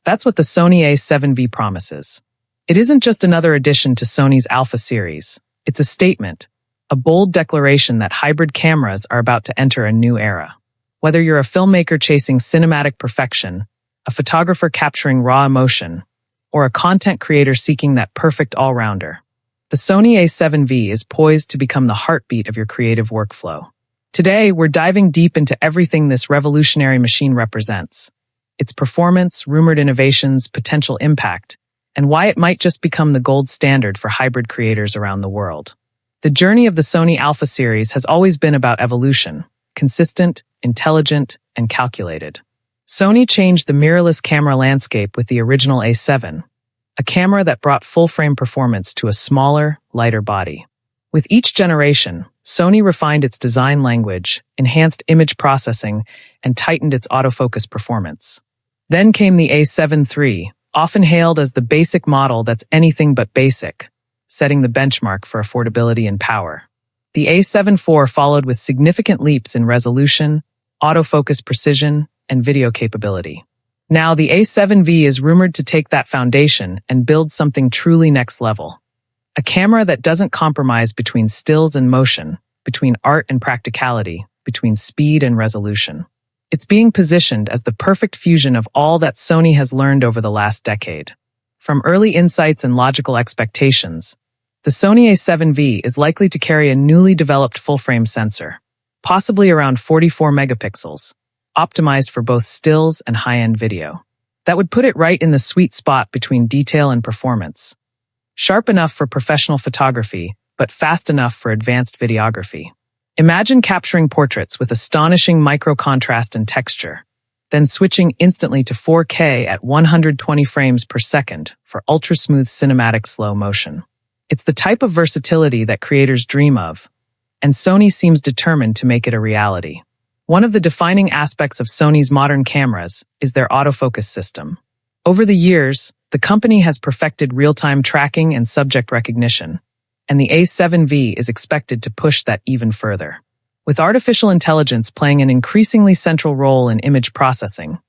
That's what the Sony A7V promises. It isn't just another addition to Sony's Alpha series. It's a statement, a bold declaration that hybrid cameras are about to enter a new era. Whether you're a filmmaker chasing cinematic perfection, a photographer capturing raw emotion, or a content creator seeking that perfect all-rounder, the Sony A7V is poised to become the heartbeat of your creative workflow. Today, we're diving deep into everything this revolutionary machine represents: its performance, rumored innovations, potential impact, and why it might just become the gold standard for hybrid creators around the world. The journey of the Sony Alpha series has always been about evolution, consistent, intelligent, and calculated. Sony changed the mirrorless camera landscape with the original A7, a camera that brought full-frame performance to a smaller, lighter body. With each generation, Sony refined its design language, enhanced image processing, and tightened its autofocus performance. Then came the A7 III, often hailed as the basic model that's anything but basic, setting the benchmark for affordability and power. The A7 IV followed with significant leaps in resolution, autofocus precision, and video capability. Now, the A7V is rumored to take that foundation and build something truly next level. A camera that doesn't compromise between stills and motion, between art and practicality, between speed and resolution. It's being positioned as the perfect fusion of all that Sony has learned over the last decade. From early insights and logical expectations, the Sony A7V is likely to carry a newly developed full-frame sensor, possibly around 44 megapixels, optimized for both stills and high-end video. That would put it right in the sweet spot between detail and performance. Sharp enough for professional photography, but fast enough for advanced videography. Imagine capturing portraits with astonishing micro-contrast and texture, then switching instantly to 4K at 120 frames per second for ultra-smooth cinematic slow motion. It's the type of versatility that creators dream of, and Sony seems determined to make it a reality. One of the defining aspects of Sony's modern cameras is their autofocus system. Over the years, the company has perfected real-time tracking and subject recognition, and the A7V is expected to push that even further. With artificial intelligence playing an increasingly central role in image processing,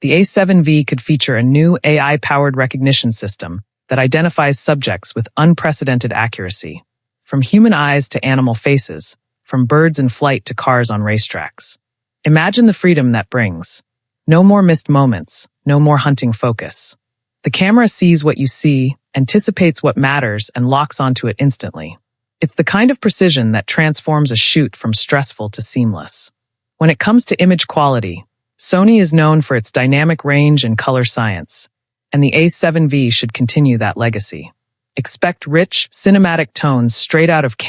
the A7V could feature a new AI-powered recognition system that identifies subjects with unprecedented accuracy, from human eyes to animal faces, from birds in flight to cars on racetracks. Imagine the freedom that brings. No more missed moments, no more hunting focus. The camera sees what you see, anticipates what matters, and locks onto it instantly. It's the kind of precision that transforms a shoot from stressful to seamless. When it comes to image quality, Sony is known for its dynamic range and color science, and the A7V should continue that legacy. Expect rich, cinematic tones straight out of